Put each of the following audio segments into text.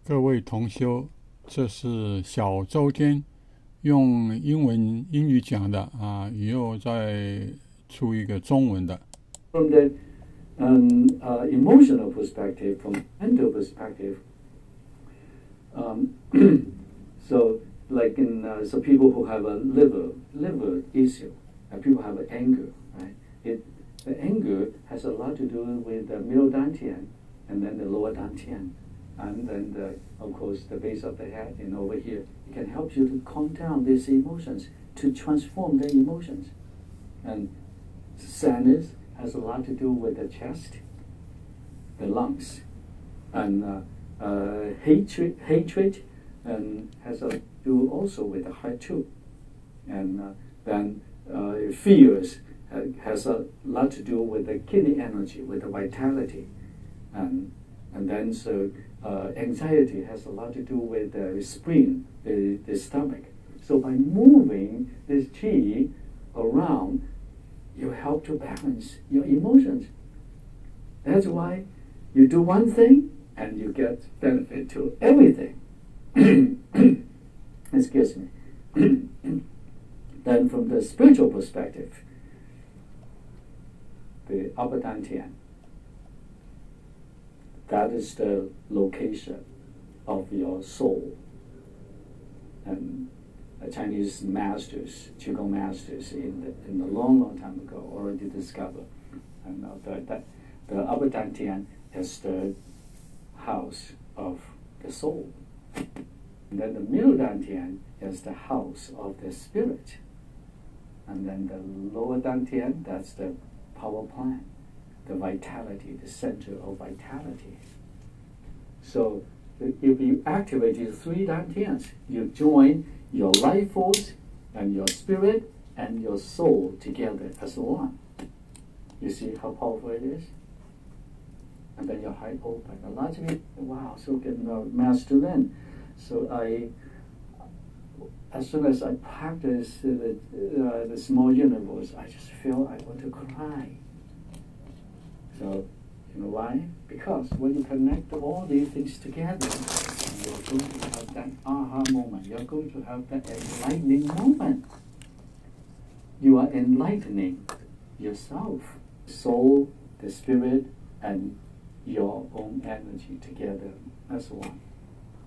各位同修，这是小周天用英语讲的啊，以后再出一个中文的。From the emotional perspective, from mental perspective, so like so people who have a liver issue, people have anger, right? The anger has a lot to do with the middle dantian and then the lower dantian. And then, of course, the base of the head and over here. It can help you to calm down these emotions, to transform the emotions. And sadness has a lot to do with the chest, the lungs. And hatred has to do also with the heart too. And then fears has a lot to do with the kidney energy, with the vitality. And then so anxiety has a lot to do with the spleen, the stomach. So by moving this chi around, you help to balance your emotions. That's why you do one thing and you get benefit to everything. Excuse me. Then from the spiritual perspective, the upper dantian, that is the location of your soul. And the Chinese masters, Qigong masters, in the long time ago already discovered. And the upper dantian is the house of the soul. And then the middle dantian is the house of the spirit. And then the lower dantian, that's the power plant, the vitality, the center of vitality. So if you activate these three dantians, you join your life force and your spirit and your soul together as one. You see how powerful it is? And then your heart open. A lot of it, wow, so getting masculine. So as soon as I practice the small universe, I just feel I want to cry. So, you know why? Because when you connect all these things together, you're going to have that aha moment. You're going to have that enlightening moment. You are enlightening yourself, soul, the spirit, and your own energy together as one.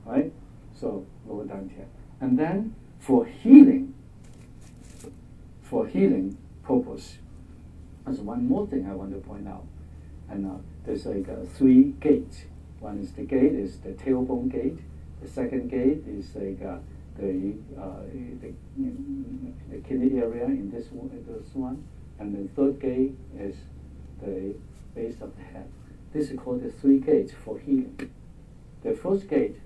Right? So, lower dantian. And then for healing purpose, there's one more thing I want to point out. And there's like three gates. One is the tailbone gate. The second gate is like the kidney area in this one. And the third gate is the base of the head. This is called the three gates for healing. The first gate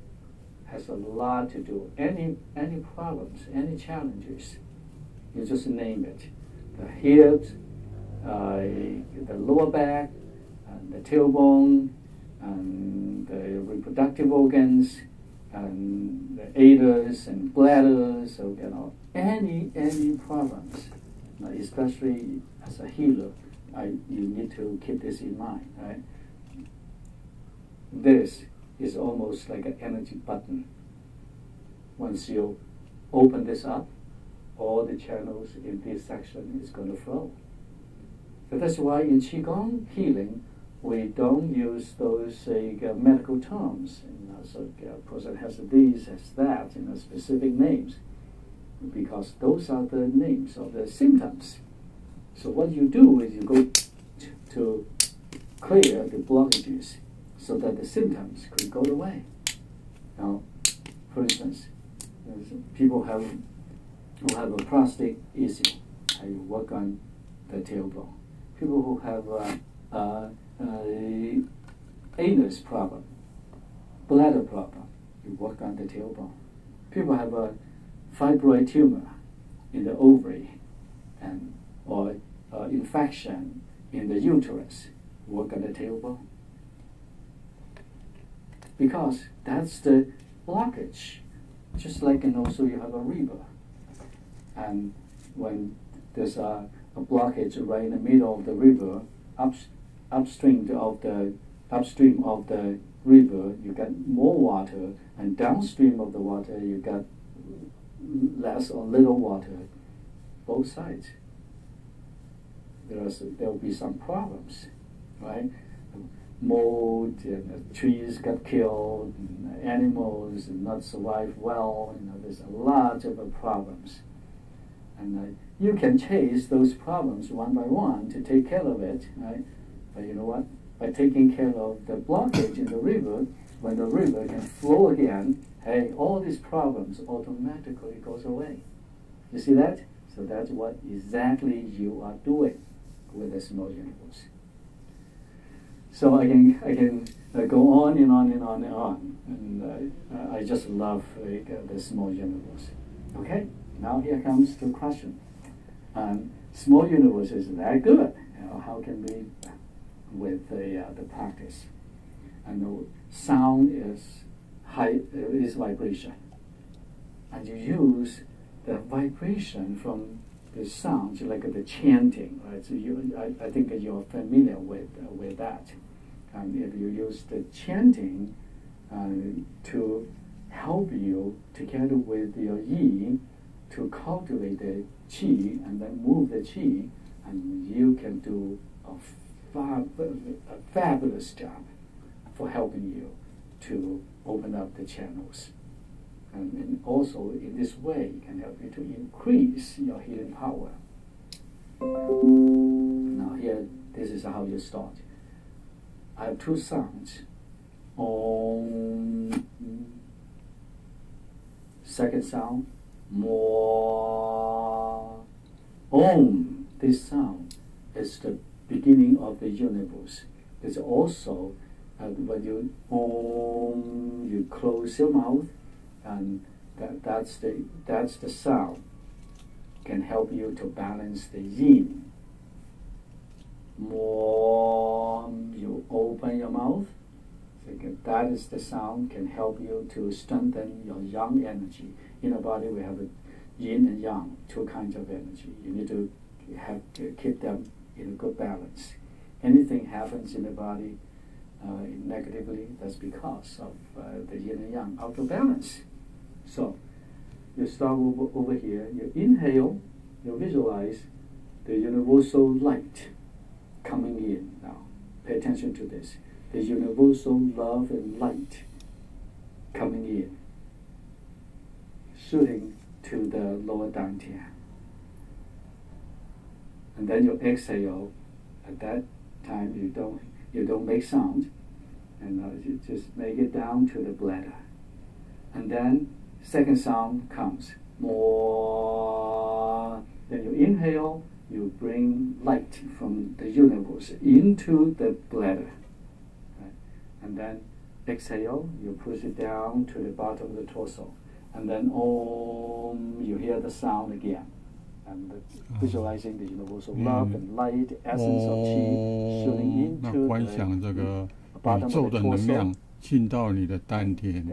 has a lot to do. Any problems, any challenges, you just name it. The hips, the lower back, and the tailbone, and the reproductive organs, and the aders and bladders. So any problems, especially as a healer, you need to keep this in mind, right? This is almost like an energy button. Once you open this up, all the channels in this section is going to flow. So that's why in Qigong healing, we don't use those medical terms. So a person has this, has that, specific names, because those are the names of the symptoms. So what you do is you go to clear the blockages so that the symptoms could go away. Now, for instance, people who have a prostate issue, you work on the tailbone. People who have anus problem, bladder problem, you work on the tailbone. People have a fibroid tumor in the ovary, or infection in the uterus, work on the tailbone. Because that's the blockage. Just like also you have a river. And when there's a blockage right in the middle of the river, upstream of the river, you got more water, and downstream of the water, you got less or little water. Both sides. There will be some problems, right? Mold, trees got killed, and animals not survive well. There's a lot of problems, and you can chase those problems one by one to take care of it, right? But you know what? By taking care of the blockage in the river, when the river can flow again, hey, all these problems automatically goes away. You see that? So that's what exactly you are doing with the small universe. So I can go on and on and on and on, and I just love the small universe. Okay, now here comes the question. Small universe is that good? How can we, with the practice? And the sound is vibration, and you use the vibration from the sound, like the chanting, right? So I think you're familiar with that. If you use the chanting to help you, together with your yi, to cultivate the qi and then move the qi, and you can do a fabulous job for helping you to open up the channels. And also in this way, it can help you to increase your healing power. Now here, this is how you start. I have two sounds. Om. Second sound, Mo. Om. This sound is the beginning of the universe. It's also when you Om, you close your mouth, and that's the sound can help you to balance the yin. More you open your mouth, so that is the sound can help you to strengthen your yang energy. In the body we have a yin and yang, two kinds of energy. You need to keep them in a good balance. Anything happens in the body negatively, that's because of the yin and yang out of balance. So you start over here, you inhale, you visualize the universal light coming in now. Pay attention to this. The universal love and light coming in, shooting to the lower dantian. And then you exhale. At that time you don't make sound, and you just make it down to the bladder. And then second sound comes, more. Then you inhale, you bring light from the universe into the bladder. Right? And then exhale, you push it down to the bottom of the torso. And then Om, you hear the sound again. And visualizing the universal love and light, essence of qi shooting into the bottom of the torso. 进到你的丹田。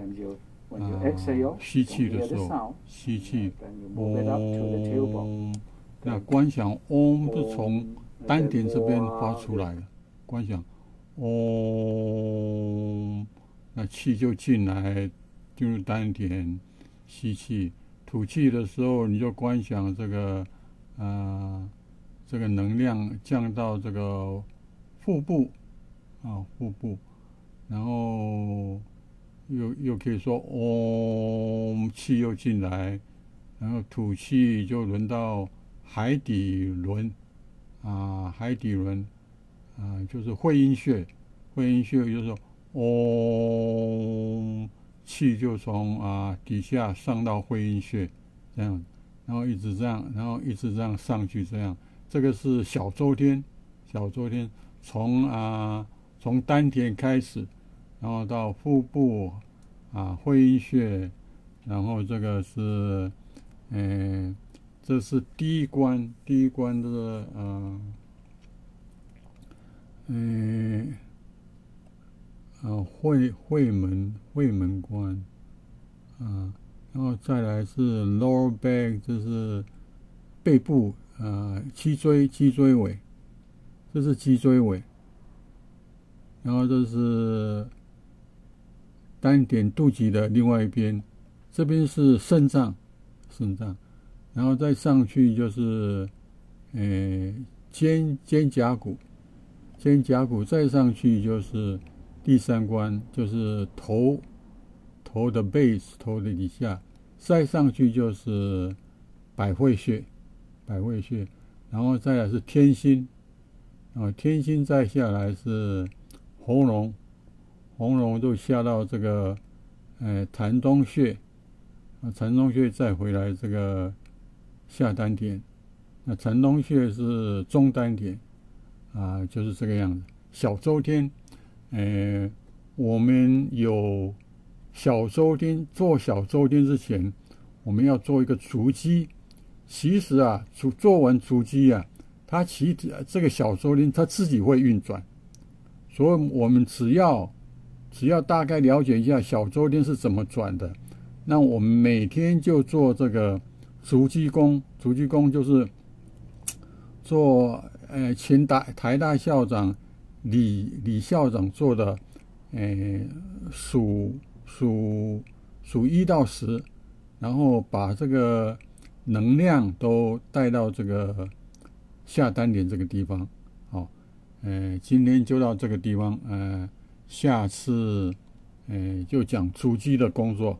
When you exhale, 吸气的时候，吸气，嗡。那观想嗡是从丹田这边发出来的，观想嗡，那气就进来，进入丹田，吸气。吐气的时候，你就观想这个能量降到这个腹部，腹部，然后。又可以说嗡，气又进来，然后吐气就轮到海底轮，海底轮，就是会阴穴，会阴穴就是说嗡，气就从底下上到会阴穴，这样，然后一直这样，然后一直这样上去，这样，这个是小周天，从丹田开始。 然后到腹部，会阴穴，然后这个是，这是第一关的，会门关，然后再来是 lower back， 就是背部，脊椎尾，这是脊椎尾，然后这是。单点肚脐的另外一边，这边是肾脏，然后再上去就是肩胛骨，再上去就是第三关，就是头的 base， 头的底下，再上去就是百会穴，然后再来是天心，天心再下来是喉咙就下到这个膻中穴，膻中穴再回来这个下丹田，那膻中穴是中丹田就是这个样子。小周天，我们有做小周天之前，我们要做一个足基。其实做完足基它这个小周天它自己会运转，所以我们只要大概了解一下小周天是怎么转的，那我们每天就做这个足基功。足基功就是做前台大校长李校长做的数1到10，然后把这个能量都带到这个下丹田这个地方。好，今天就到这个地方，下次就讲足基的工作。